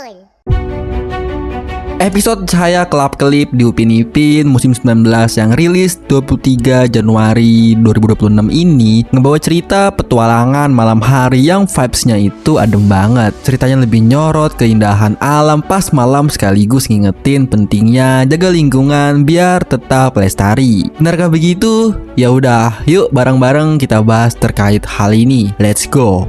Soon. Episode Cahaya Kelap Kelip di Upin Ipin musim 19 yang rilis 23 Januari 2026 ini ngebawa cerita petualangan malam hari yang vibes-nya itu adem banget. Ceritanya lebih nyorot keindahan alam pas malam sekaligus ngingetin pentingnya jaga lingkungan biar tetap lestari. Benarkah begitu? Ya udah, yuk bareng-bareng kita bahas terkait hal ini. Let's go.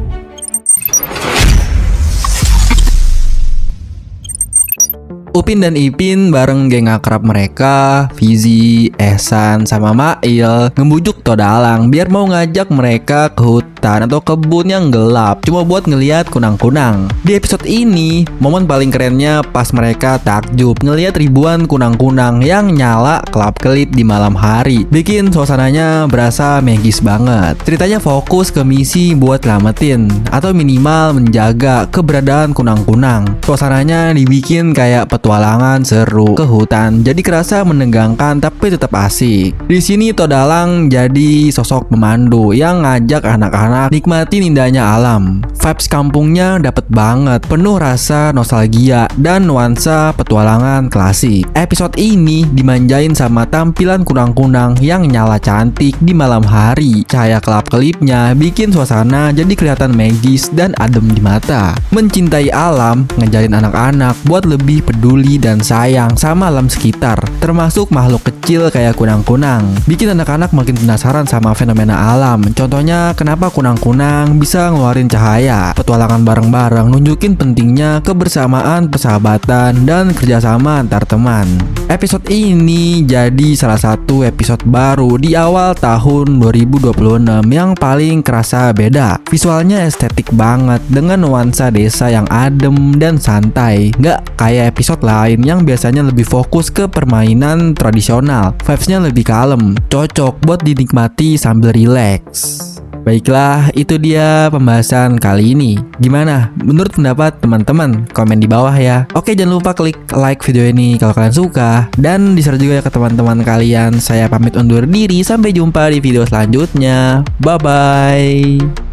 Upin dan Ipin bareng geng akrab mereka, Fizi, Ehsan, sama Mail ngebujuk Todalang biar mau ngajak mereka ke hutan atau kebun yang gelap cuma buat ngeliat kunang-kunang. Di episode ini, momen paling kerennya pas mereka takjub ngeliat ribuan kunang-kunang yang nyala kelap-kelip di malam hari. Bikin suasananya berasa magis banget. Ceritanya fokus ke misi buat selamatin atau minimal menjaga keberadaan kunang-kunang. Suasananya dibikin kayak petualangan seru ke hutan, jadi kerasa menegangkan tapi tetap asik. Di sini Todalang jadi sosok pemandu yang ngajak anak-anak nikmatin indahnya alam. Vibes kampungnya dapet banget, penuh rasa nostalgia dan nuansa petualangan klasik. Episode ini dimanjain sama tampilan kunang-kunang yang nyala cantik di malam hari. Cahaya kelap-kelipnya bikin suasana jadi kelihatan magis dan adem di mata. Mencintai alam, ngajarin anak-anak buat lebih peduli dan sayang sama alam sekitar, termasuk makhluk kecil kayak kunang-kunang. Bikin anak-anak makin penasaran sama fenomena alam. Contohnya kenapa kunang-kunang bisa ngeluarin cahaya. Petualangan bareng-bareng nunjukin pentingnya kebersamaan, persahabatan, dan kerjasama antar teman. Episode ini jadi salah satu episode baru di awal tahun 2026 yang paling kerasa beda. Visualnya estetik banget dengan nuansa desa yang adem dan santai, nggak kayak episode lain yang biasanya lebih fokus ke permainan tradisional. Vibes-nya lebih kalem, cocok buat dinikmati sambil rileks. Baiklah, itu dia pembahasan kali ini. Gimana menurut pendapat teman-teman? Komen di bawah ya. Oke, jangan lupa klik like video ini kalau kalian suka, dan di-share juga ya ke teman-teman kalian. Saya pamit undur diri, sampai jumpa di video selanjutnya. Bye-bye.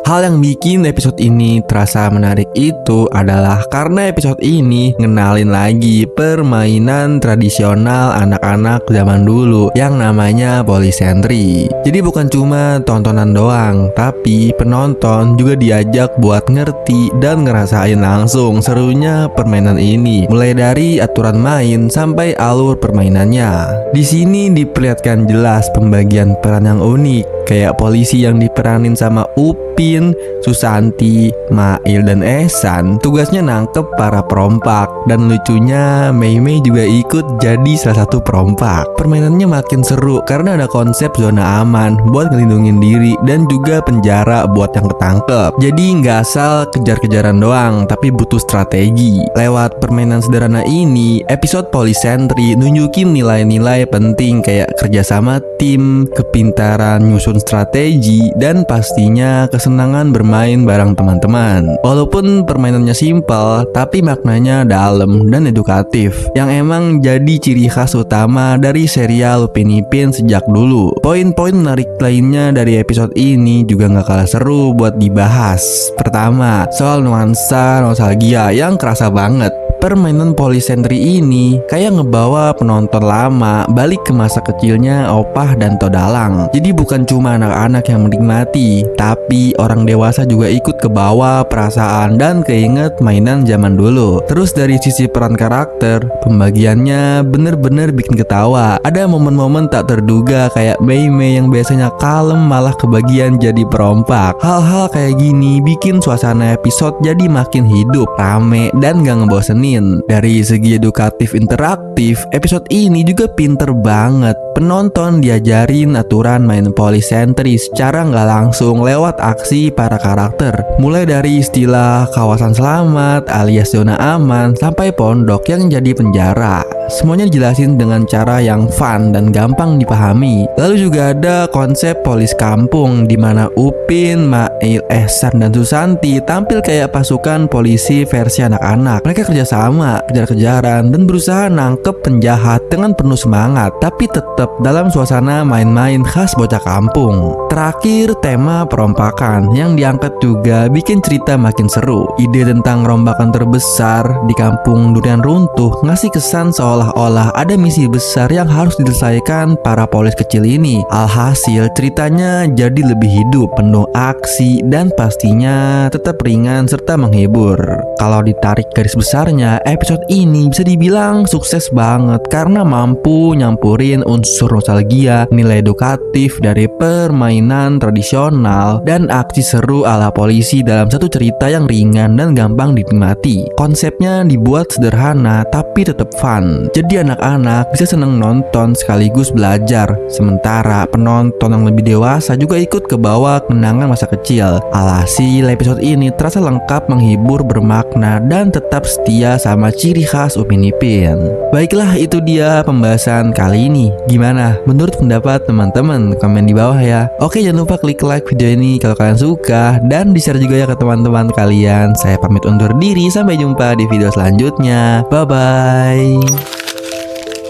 Hal yang bikin episode ini terasa menarik itu adalah karena episode ini ngenalin lagi permainan tradisional anak-anak zaman dulu yang namanya polisentri. Jadi bukan cuma tontonan doang, tapi penonton juga diajak buat ngerti dan ngerasain langsung serunya permainan ini. Mulai dari aturan main sampai alur permainannya. Di sini diperlihatkan jelas pembagian peran yang unik, kayak polisi yang diperanin sama Upin, Susanti, Mail, dan Ehsan tugasnya nangkep para perompak. Dan lucunya Mei Mei juga ikut jadi salah satu perompak. Permainannya makin seru karena ada konsep zona aman buat ngelindungin diri dan juga penjara buat yang ketangkep. Jadi nggak asal kejar-kejaran doang, tapi butuh strategi. Lewat permainan sederhana ini, episode Polisentri nunjukin nilai-nilai penting kayak kerjasama tim, kepintaran nyusun strategi, dan pastinya kesenangan bermain bareng teman-teman. Walaupun permainannya simpel, tapi maknanya dalam dan edukatif, yang emang jadi ciri khas utama dari serial Upin Ipin sejak dulu. Poin-poin menarik lainnya dari episode ini juga gak kalah seru buat dibahas. Pertama, soal nuansa nostalgia yang kerasa banget. Permainan polisentri ini kayak ngebawa penonton lama balik ke masa kecilnya Opah dan Todalang. Jadi bukan cuma anak-anak yang menikmati, tapi orang dewasa juga ikut ke bawah perasaan dan keinget mainan zaman dulu. Terus dari sisi peran karakter, pembagiannya bener-bener bikin ketawa. Ada momen-momen tak terduga kayak Mei Mei yang biasanya kalem malah kebagian jadi perompak. Hal-hal kayak gini bikin suasana episode jadi makin hidup, rame, dan gak ngebosenin. Dari segi edukatif interaktif, episode ini juga pinter banget. Penonton diajarin aturan main polisentri secara nggak langsung lewat aksi para karakter. Mulai dari istilah kawasan selamat alias zona aman sampai pondok yang jadi penjara. Semuanya dijelasin dengan cara yang fun dan gampang dipahami. Lalu juga ada konsep polis kampung di mana Upin, Mail, Ehsan, dan Susanti tampil kayak pasukan polisi versi anak-anak. Mereka kerjasama bersama, kejar-kejaran, dan berusaha nangkep penjahat dengan penuh semangat, tapi tetap dalam suasana main-main khas bocah kampung. Terakhir, tema perompakan yang diangkat juga bikin cerita makin seru. Ide tentang rombakan terbesar di kampung durian runtuh ngasih kesan seolah-olah ada misi besar yang harus diselesaikan para polis kecil ini. Alhasil, ceritanya jadi lebih hidup, penuh aksi, dan pastinya tetap ringan serta menghibur. Kalau ditarik garis besarnya, episode ini bisa dibilang sukses banget karena mampu nyampurin unsur nostalgia, nilai edukatif dari permainan tradisional, dan aksi seru ala polisi dalam satu cerita yang ringan dan gampang dinikmati. Konsepnya dibuat sederhana tapi tetap fun, jadi anak-anak bisa seneng nonton sekaligus belajar, sementara penonton yang lebih dewasa juga ikut ke bawah kenangan masa kecil. Alhasil, episode ini terasa lengkap, menghibur, bermakna, dan tetap setia sama ciri khas Upin Ipin. Baiklah, itu dia pembahasan kali ini. Gimana menurut pendapat teman-teman? Komen di bawah ya. Oke, jangan lupa klik like video ini kalau kalian suka, dan di-share juga ya ke teman-teman kalian. Saya pamit undur diri, sampai jumpa di video selanjutnya. Bye-bye.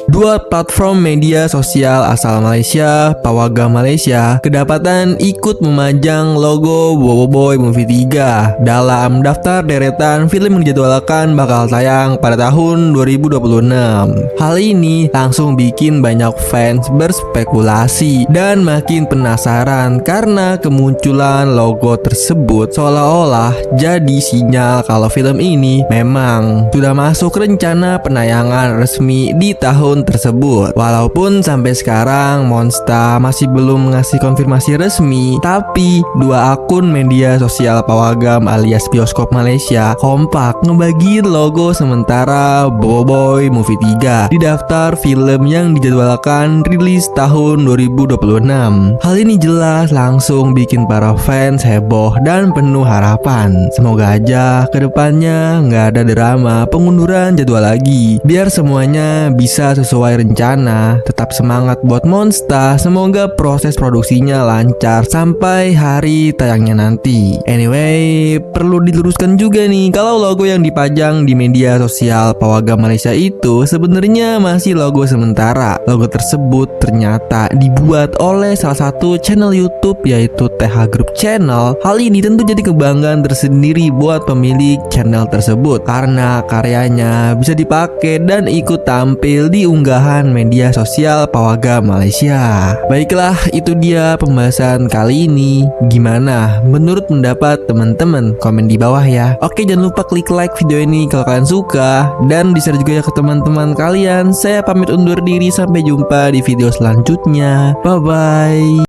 Dua platform media sosial asal Malaysia, Pawagam Malaysia, kedapatan ikut memajang logo Boboiboy Movie 3 dalam daftar deretan film yang dijadwalkan bakal tayang pada tahun 2026. Hal ini langsung bikin banyak fans berspekulasi dan makin penasaran karena kemunculan logo tersebut seolah-olah jadi sinyal kalau film ini memang sudah masuk rencana penayangan resmi di tahun tersebut. Walaupun sampai sekarang Monsta masih belum ngasih konfirmasi resmi, tapi dua akun media sosial Pawagam alias Bioskop Malaysia kompak ngebagiin logo sementara Boboiboy Movie 3 di daftar film yang dijadwalkan rilis tahun 2026. Hal ini jelas langsung bikin para fans heboh dan penuh harapan. Semoga aja kedepannya nggak ada drama pengunduran jadwal lagi, biar semuanya bisa sesuai rencana. Tetap semangat buat Monsta, semoga proses produksinya lancar sampai hari tayangnya nanti. Anyway, perlu diluruskan juga nih kalau logo yang dipajang di media sosial Pawagam Malaysia itu sebenarnya masih logo sementara. Logo tersebut ternyata dibuat oleh salah satu channel YouTube yaitu TH Group Channel. Hal ini tentu jadi kebanggaan tersendiri buat pemilik channel tersebut karena karyanya bisa dipakai dan ikut tampil di unggahan media sosial Pawagam Malaysia. Baiklah, itu dia pembahasan kali ini. Gimana menurut pendapat teman-teman? Komen di bawah ya. Oke, jangan lupa klik like video ini kalau kalian suka, dan di-share juga ya ke teman-teman kalian. Saya pamit undur diri, sampai jumpa di video selanjutnya. Bye bye.